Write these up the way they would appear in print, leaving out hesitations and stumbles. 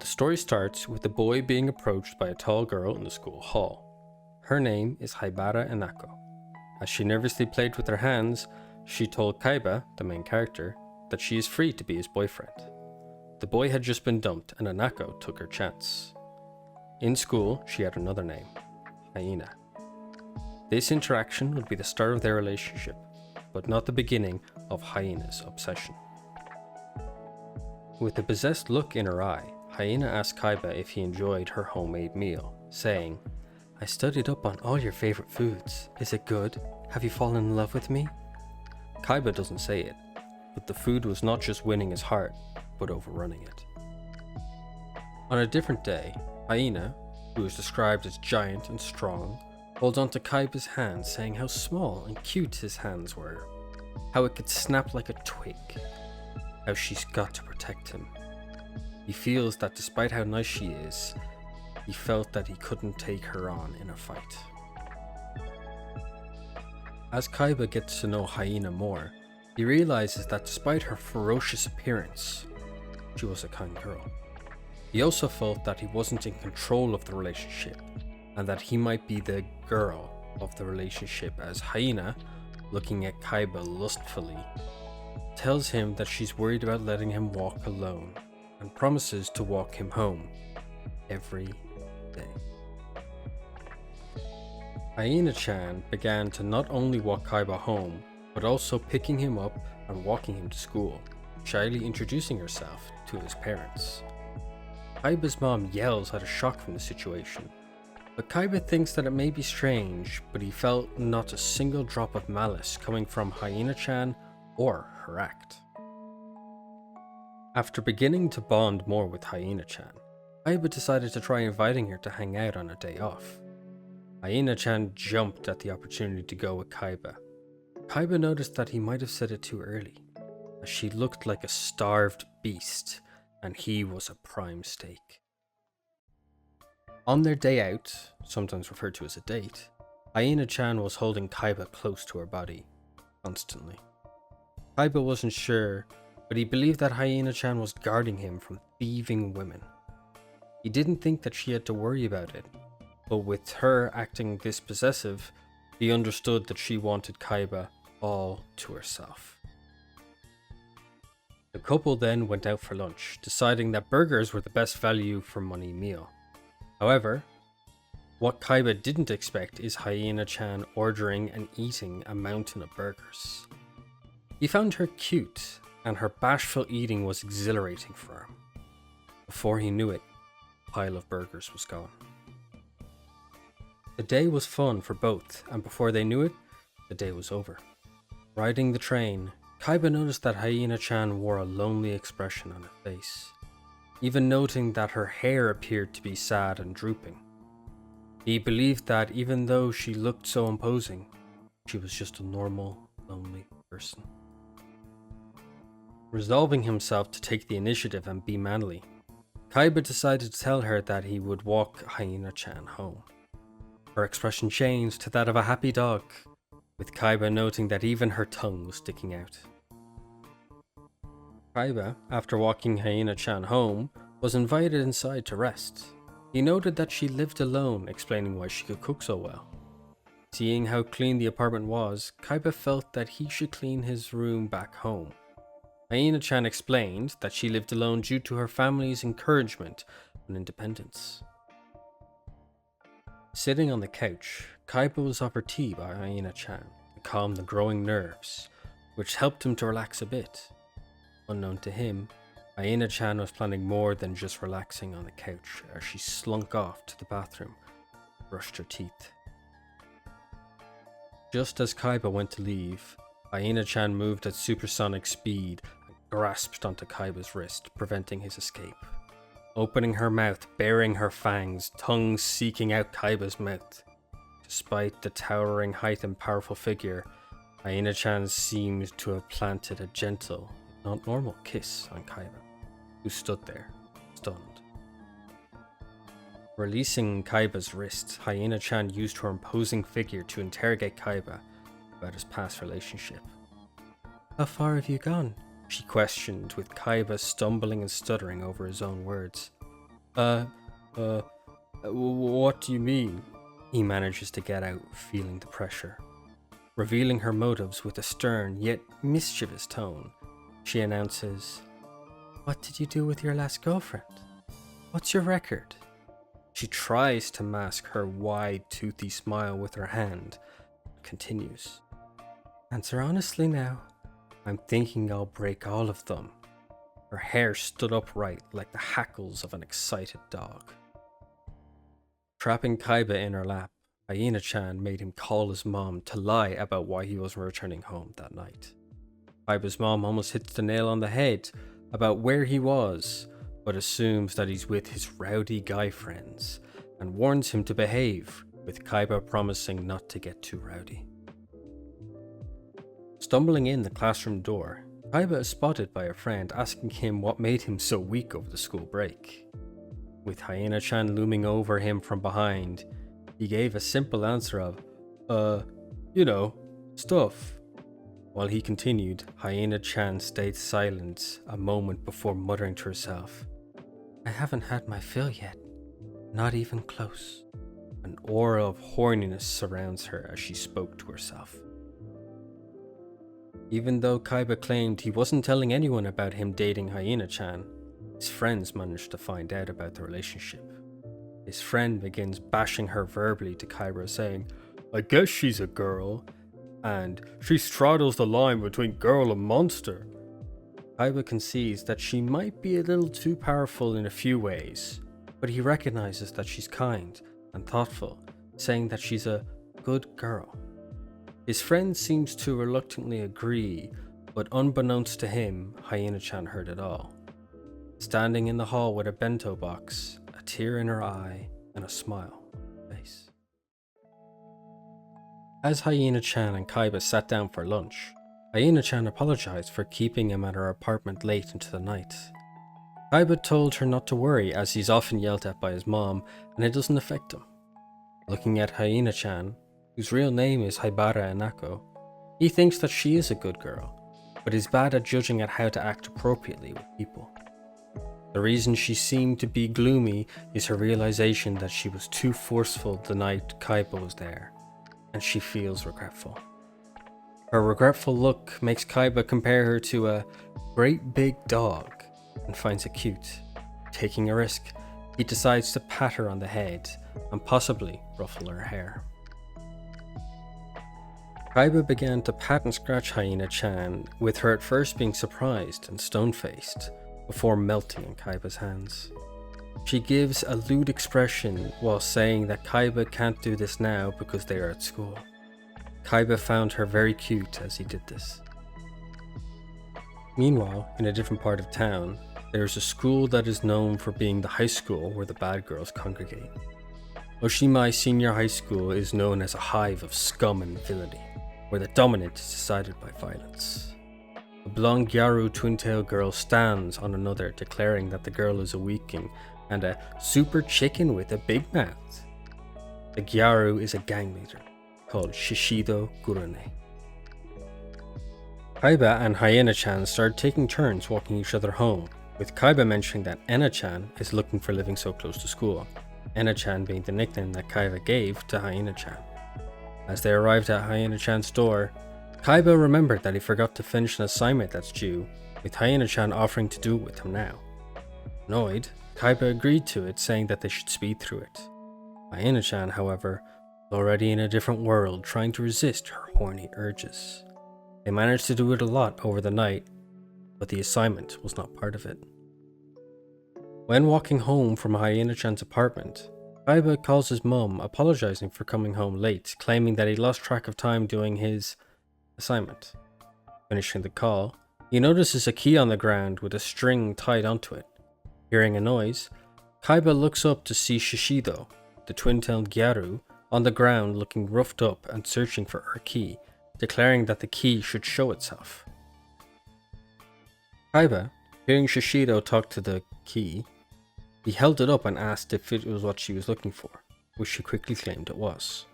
The story starts with the boy being approached by a tall girl in the school hall. Her name is Haibara Enako. As she nervously played with her hands, she told Kaiba, the main character, that she is free to be his boyfriend. The boy had just been dumped and Enako took her chance. In school, she had another name, Hyena. This interaction would be the start of their relationship, but not the beginning of Hyena's obsession. With a possessed look in her eye, Hyena asked Kaiba if he enjoyed her homemade meal, saying, "I studied up on all your favorite foods. Is it good? Have you fallen in love with me?" Kaiba doesn't say it, but the food was not just winning his heart, but overrunning it. On a different day, Hyena, who is described as giant and strong, holds onto Kaiba's hand, saying how small and cute his hands were, how it could snap like a twig, how she's got to protect him. He feels that despite how nice she is, he felt that he couldn't take her on in a fight. As Kaiba gets to know Hyena more, he realizes that despite her ferocious appearance, she was a kind girl. He also felt that he wasn't in control of the relationship, and that he might be the girl of the relationship, as Hyena, looking at Kaiba lustfully, tells him that she's worried about letting him walk alone, and promises to walk him home every day. Hyena Chan began to not only walk Kaiba home, but also picking him up and walking him to school, shyly introducing herself to his parents. Kaiba's mom yells out of shock from the situation, but Kaiba thinks that it may be strange, but he felt not a single drop of malice coming from Hyena Chan or her act. After beginning to bond more with Hyena Chan, Kaiba decided to try inviting her to hang out on a day off. Hyena Chan jumped at the opportunity to go with Kaiba. Kaiba noticed that he might have said it too early, as she looked like a starved beast and he was a prime steak. On their day out, sometimes referred to as a date, Hyena Chan was holding Kaiba close to her body, constantly. Kaiba wasn't sure, but he believed that Hyena Chan was guarding him from thieving women. He didn't think that she had to worry about it, but with her acting this possessive, he understood that she wanted Kaiba all to herself. The couple then went out for lunch, deciding that burgers were the best value for money meal. However, what Kaiba didn't expect is Hyena Chan ordering and eating a mountain of burgers. He found her cute, and her bashful eating was exhilarating for him. Before he knew it, a pile of burgers was gone. The day was fun for both, and before they knew it, the day was over. Riding the train, Kaiba noticed that Hyena Chan wore a lonely expression on her face, even noting that her hair appeared to be sad and drooping. He believed that even though she looked so imposing, she was just a normal, lonely person. Resolving himself to take the initiative and be manly, Kaiba decided to tell her that he would walk Hyena Chan home. Her expression changed to that of a happy dog, with Kaiba noting that even her tongue was sticking out. Kaiba, after walking Hyena Chan home, was invited inside to rest. He noted that she lived alone, explaining why she could cook so well. Seeing how clean the apartment was, Kaiba felt that he should clean his room back home. Hyena Chan explained that she lived alone due to her family's encouragement and independence. Sitting on the couch, Kaiba was offered tea by Hyena Chan to calm the growing nerves, which helped him to relax a bit. Unknown to him, Hyena Chan was planning more than just relaxing on the couch as she slunk off to the bathroom and brushed her teeth. Just as Kaiba went to leave, Hyena Chan moved at supersonic speed and grasped onto Kaiba's wrist, preventing his escape. Opening her mouth, baring her fangs, tongue seeking out Kaiba's mouth. Despite the towering height and powerful figure, Hyena Chan seemed to have planted a gentle, not normal kiss on Kaiba, who stood there, stunned. Releasing Kaiba's wrist, Hyena Chan used her imposing figure to interrogate Kaiba about his past relationship. "How far have you gone?" she questioned, with Kaiba stumbling and stuttering over his own words. Uh, what do you mean? He manages to get out, feeling the pressure. Revealing her motives with a stern yet mischievous tone, she announces, "What did you do with your last girlfriend? What's your record?" She tries to mask her wide, toothy smile with her hand, but continues, "Answer honestly now. I'm thinking I'll break all of them." Her hair stood upright like the hackles of an excited dog. Trapping Kaiba in her lap, Hyena Chan made him call his mom to lie about why he wasn't returning home that night. Kaiba's mom almost hits the nail on the head about where he was, but assumes that he's with his rowdy guy friends and warns him to behave, with Kaiba promising not to get too rowdy. Stumbling in the classroom door, Kaiba is spotted by a friend asking him what made him so weak over the school break. With Hyena Chan looming over him from behind, he gave a simple answer of, stuff. While he continued, Hyena Chan stayed silent a moment before muttering to herself, "I haven't had my fill yet. Not even close." An aura of horniness surrounds her as she spoke to herself. Even though Kaiba claimed he wasn't telling anyone about him dating Hyena Chan, his friends managed to find out about the relationship. His friend begins bashing her verbally to Kaiba, saying, "I guess she's a girl, and she straddles the line between girl and monster." Kaiba concedes that she might be a little too powerful in a few ways, but he recognizes that she's kind and thoughtful, saying that she's a good girl. His friend seems to reluctantly agree, but unbeknownst to him, Hyena Chan heard it all. Standing in the hall with a bento box, a tear in her eye, and a smile on her face. As Hyena Chan and Kaiba sat down for lunch, Hyena Chan apologized for keeping him at her apartment late into the night. Kaiba told her not to worry, as he's often yelled at by his mom and it doesn't affect him. Looking at Hyena Chan, whose real name is Haibara Enako, he thinks that she is a good girl, but is bad at judging at how to act appropriately with people. The reason she seemed to be gloomy is her realization that she was too forceful the night Kaiba was there, and she feels regretful. Her regretful look makes Kaiba compare her to a great big dog and finds it cute. Taking a risk, he decides to pat her on the head and possibly ruffle her hair. Kaiba began to pat and scratch Hyena Chan, with her at first being surprised and stone-faced, before melting in Kaiba's hands. She gives a lewd expression while saying that Kaiba can't do this now because they are at school. Kaiba found her very cute as he did this. Meanwhile, in a different part of town, there is a school that is known for being the high school where the bad girls congregate. Oshimai Senior High School is known as a hive of scum and villainy, where the dominant is decided by violence. A blonde Gyaru twin-tail girl stands on another, declaring that the girl is a weakling and a super chicken with a big mouth. The Gyaru is a gang leader called Shishido Gurune. Kaiba and Hyena Chan start taking turns walking each other home, with Kaiba mentioning that Enna Chan is looking for living so close to school, Enna Chan being the nickname that Kaiba gave to Hyena Chan. As they arrived at Hyena Chan's door, Kaiba remembered that he forgot to finish an assignment that's due, with Hyena Chan offering to do it with him now. Annoyed, Kaiba agreed to it, saying that they should speed through it. Hyena Chan, however, was already in a different world, trying to resist her horny urges. They managed to do it a lot over the night, but the assignment was not part of it. When walking home from Hyena Chan's apartment, Kaiba calls his mum, apologizing for coming home late, claiming that he lost track of time doing his assignment. Finishing the call, he notices a key on the ground with a string tied onto it. Hearing a noise, Kaiba looks up to see Shishido, the twin-tailed Gyaru, on the ground looking roughed up and searching for her key, declaring that the key should show itself. Kaiba, hearing Shishido talk to the key, he held it up and asked if it was what she was looking for, which she quickly claimed it was.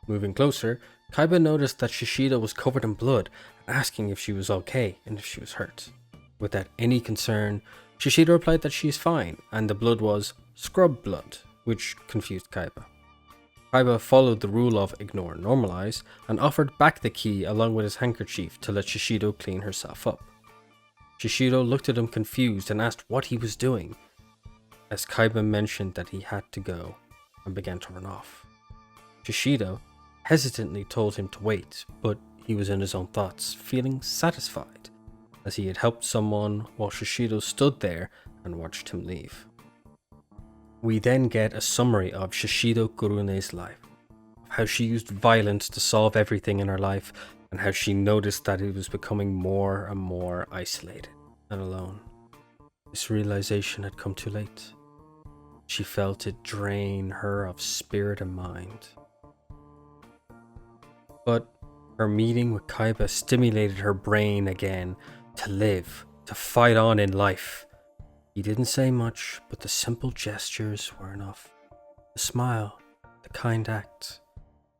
Moving closer, Kaiba noticed that Shishido was covered in blood, asking if she was okay and if she was hurt. Without any concern, Shishido replied that she is fine and the blood was scrub blood, which confused Kaiba. Kaiba followed the rule of ignore normalize and offered back the key along with his handkerchief to let Shishido clean herself up. Shishido looked at him confused and asked what he was doing, as Kaiba mentioned that he had to go and began to run off. Shishido hesitantly told him to wait, but he was in his own thoughts, feeling satisfied, as he had helped someone while Shishido stood there and watched him leave. We then get a summary of Shishido Kurune's life, how she used violence to solve everything in her life, and how she noticed that it was becoming more and more isolated and alone. This realization had come too late. She felt it drain her of spirit and mind. But her meeting with Kaiba stimulated her brain again to live, to fight on in life. He didn't say much, but the simple gestures were enough. The smile, the kind act,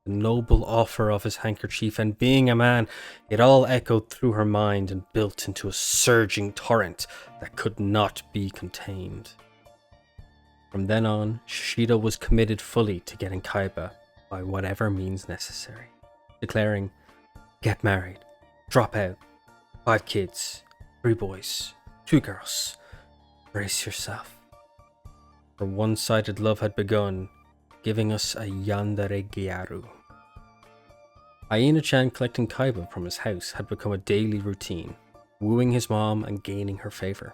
the noble offer of his handkerchief, and being a man, it all echoed through her mind and built into a surging torrent that could not be contained. From then on, Shishido was committed fully to getting Kaiba by whatever means necessary, declaring, "Get married, drop out, 5 kids, 3 boys, 2 girls, brace yourself." Her one-sided love had begun, giving us a Yandere Gyaru. Hyena Chan collecting Kaiba from his house had become a daily routine, wooing his mom and gaining her favor.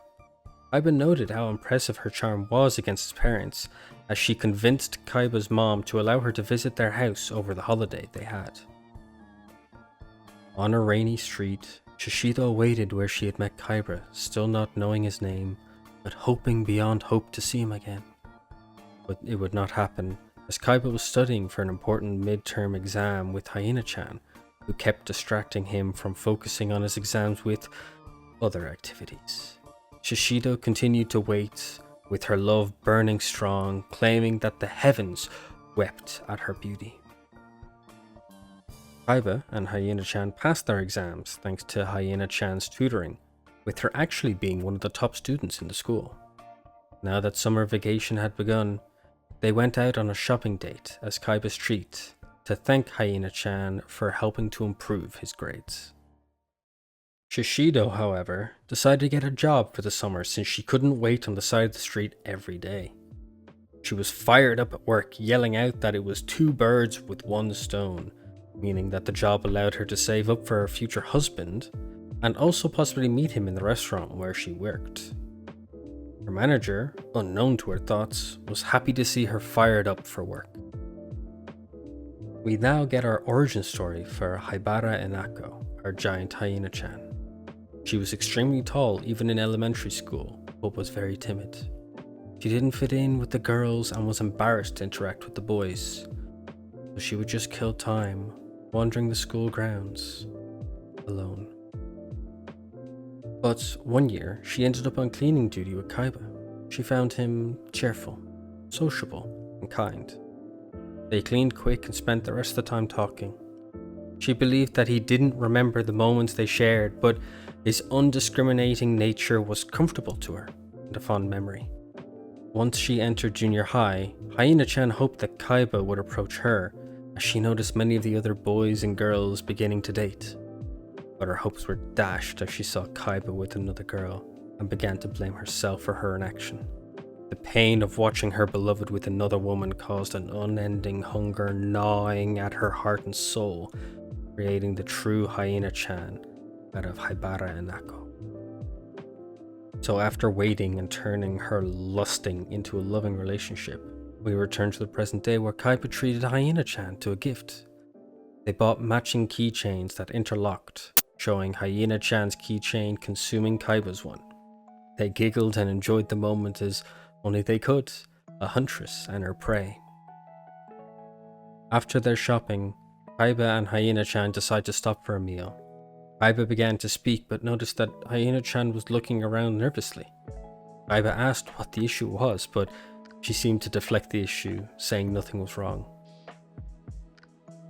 Kaiba noted how impressive her charm was against his parents, as she convinced Kaiba's mom to allow her to visit their house over the holiday they had. On a rainy street, Shishido waited where she had met Kaiba, still not knowing his name, but hoping beyond hope to see him again. But it would not happen, as Kaiba was studying for an important midterm exam with Hyena Chan, who kept distracting him from focusing on his exams with other activities. Shishido continued to wait, with her love burning strong, claiming that the heavens wept at her beauty. Kaiba and Hyena Chan passed their exams thanks to Hyena Chan's tutoring, with her actually being one of the top students in the school. Now that summer vacation had begun, they went out on a shopping date as Kaiba's treat to thank Hyena Chan for helping to improve his grades. Shishido, however, decided to get a job for the summer since she couldn't wait on the side of the street every day. She was fired up at work, yelling out that it was 2 birds with 1 stone, meaning that the job allowed her to save up for her future husband and also possibly meet him in the restaurant where she worked. Her manager, unknown to her thoughts, was happy to see her fired up for work. We now get our origin story for Haibara Enako, our giant Hyena Chan. She was extremely tall even in elementary school, but was very timid. She didn't fit in with the girls and was embarrassed to interact with the boys, so she would just kill time wandering the school grounds alone. But one year, she ended up on cleaning duty with Kaiba. She found him cheerful, sociable, and kind. They cleaned quick and spent the rest of the time talking. She believed that he didn't remember the moments they shared, but his undiscriminating nature was comfortable to her and a fond memory. Once she entered junior high, Hyena Chan hoped that Kaiba would approach her, as she noticed many of the other boys and girls beginning to date. But her hopes were dashed as she saw Kaiba with another girl and began to blame herself for her inaction. The pain of watching her beloved with another woman caused an unending hunger gnawing at her heart and soul, creating the true Hyena Chan out of Haibara Enako. So after waiting and turning her lusting into a loving relationship, we return to the present day where Kaiba treated Hyena Chan to a gift. They bought matching keychains that interlocked, showing Hyena Chan's keychain consuming Kaiba's one. They giggled and enjoyed the moment as only they could, a huntress and her prey. After their shopping, Kaiba and Hyena Chan decide to stop for a meal. Kaiba began to speak but noticed that Hyena Chan was looking around nervously. Kaiba asked what the issue was, but she seemed to deflect the issue, saying nothing was wrong.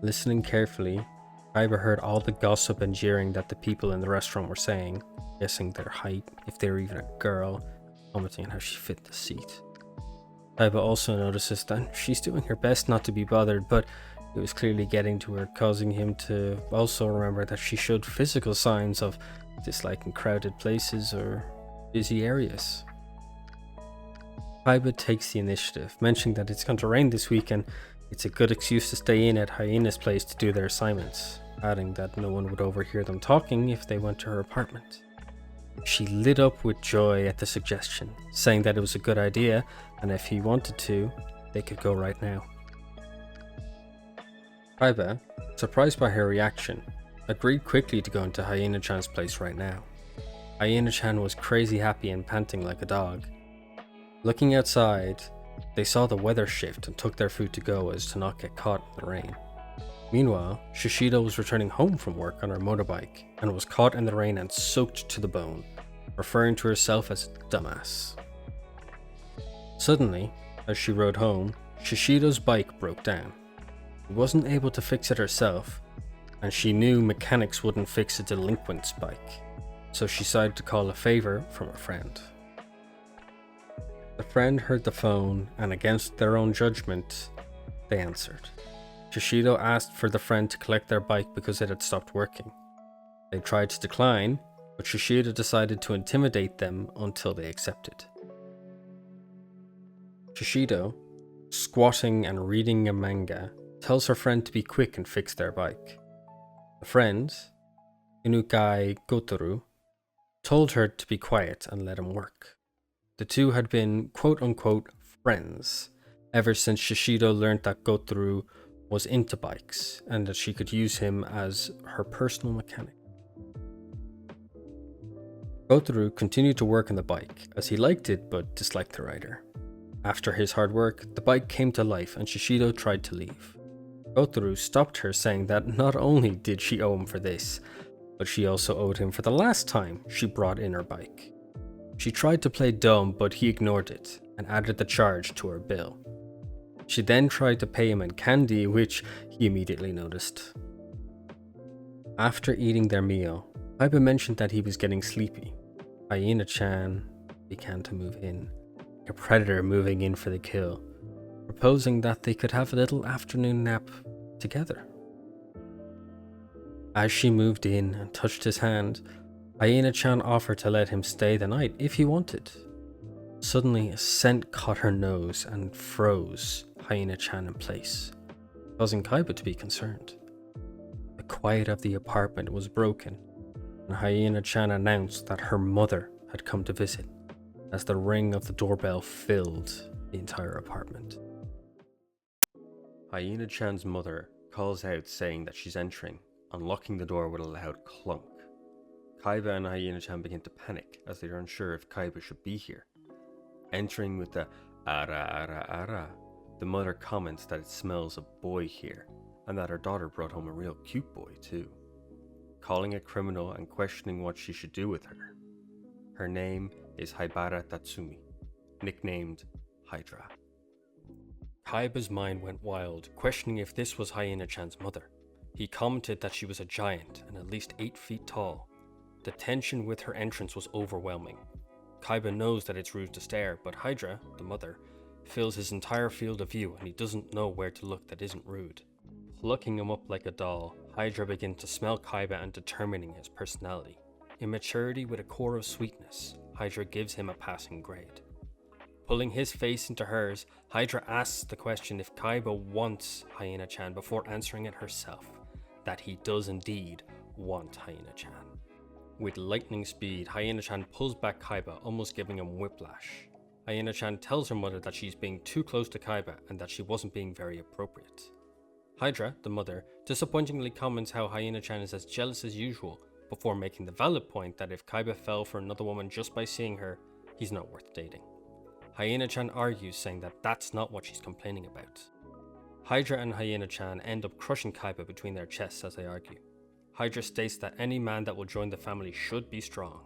Listening carefully, Kaiba heard all the gossip and jeering that the people in the restaurant were saying, guessing their height, if they were even a girl, commenting on how she fit the seat. Kaiba also notices that she's doing her best not to be bothered, but it was clearly getting to her, causing him to also remember that she showed physical signs of disliking crowded places or busy areas. Kaiba takes the initiative, mentioning that it's going to rain this weekend. It's a good excuse to stay in at Hyena's place to do their assignments, adding that no one would overhear them talking if they went to her apartment. She lit up with joy at the suggestion, saying that it was a good idea, and if he wanted to, they could go right now. Kaiba, surprised by her reaction, agreed quickly to go into Hyena Chan's place right now. Hyena Chan was crazy happy and panting like a dog. Looking outside, they saw the weather shift and took their food to go as to not get caught in the rain. Meanwhile, Shishido was returning home from work on her motorbike and was caught in the rain and soaked to the bone, referring to herself as a dumbass. Suddenly, as she rode home, Shishido's bike broke down. She wasn't able to fix it herself, and she knew mechanics wouldn't fix a delinquent's bike, so she decided to call a favor from a friend. The friend heard the phone, and against their own judgment, they answered. Shishido asked for the friend to collect their bike because it had stopped working. They tried to decline, but Shishido decided to intimidate them until they accepted. Shishido, squatting and reading a manga, tells her friend to be quick and fix their bike. The friend, Inukai Gotoru, told her to be quiet and let him work. The two had been quote-unquote friends ever since Shishido learned that Gotoru was into bikes and that she could use him as her personal mechanic. Gotoru continued to work on the bike as he liked it but disliked the rider. After his hard work, the bike came to life and Shishido tried to leave. Gotoru stopped her, saying that not only did she owe him for this, but she also owed him for the last time she brought in her bike. She tried to play dumb, but he ignored it and added the charge to her bill. She then tried to pay him in candy, which he immediately noticed. After eating their meal, Kaiba mentioned that he was getting sleepy. Hyena Chan began to move in, a predator moving in for the kill, proposing that they could have a little afternoon nap together. As she moved in and touched his hand, Hyena Chan offered to let him stay the night if he wanted. Suddenly, a scent caught her nose and froze Hyena Chan in place, causing Kaiba to be concerned. The quiet of the apartment was broken, and Hyena Chan announced that her mother had come to visit, as the ring of the doorbell filled the entire apartment. Hyena Chan's mother calls out saying that she's entering, unlocking the door with a loud clunk. Kaiba and Hyena Chan begin to panic as they are unsure if Kaiba should be here. Entering with the ara ara ara, the mother comments that it smells of boy here, and that her daughter brought home a real cute boy too. Calling a criminal and questioning what she should do with her. Her name is Haibara Tatsumi, nicknamed Hydra. Kaiba's mind went wild, questioning if this was Hyena Chan's mother. He commented that she was a giant and at least 8 feet tall. The tension with her entrance was overwhelming. Kaiba knows that it's rude to stare, but Hydra, the mother, fills his entire field of view and he doesn't know where to look that isn't rude. Plucking him up like a doll, Hydra begins to smell Kaiba and determining his personality. Immaturity with a core of sweetness, Hydra gives him a passing grade. Pulling his face into hers, Hydra asks the question if Kaiba wants Hyena Chan before answering it herself, that he does indeed want Hyena Chan. With lightning speed, Hyena Chan pulls back Kaiba, almost giving him whiplash. Hyena Chan tells her mother that she's being too close to Kaiba and that she wasn't being very appropriate. Hydra, the mother, disappointingly comments how Hyena Chan is as jealous as usual, before making the valid point that if Kaiba fell for another woman just by seeing her, he's not worth dating. Hyena Chan argues, saying that that's not what she's complaining about. Hydra and Hyena Chan end up crushing Kaiba between their chests as they argue. Hydra states that any man that will join the family should be strong.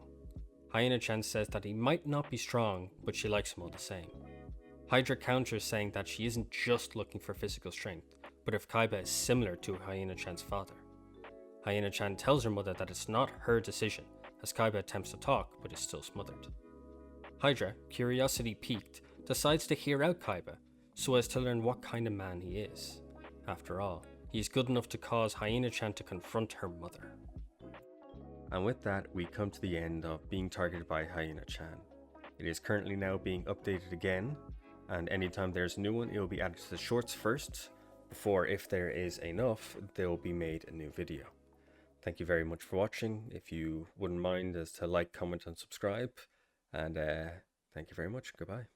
Hyena Chan says that he might not be strong, but she likes him all the same. Hydra counters, saying that she isn't just looking for physical strength, but if Kaiba is similar to Hyena Chan's father. Hyena Chan tells her mother that it's not her decision, as Kaiba attempts to talk but is still smothered. Hydra, curiosity piqued, decides to hear out Kaiba so as to learn what kind of man he is. After all, he's good enough to cause Hyena Chan to confront her mother. And with that, we come to the end of being targeted by Hyena Chan. It is currently now being updated again, and anytime there's a new one, it will be added to the shorts first, before, if there is enough, there will be made a new video. Thank you very much for watching. If you wouldn't mind as to like, comment and subscribe, and thank you very much. Goodbye.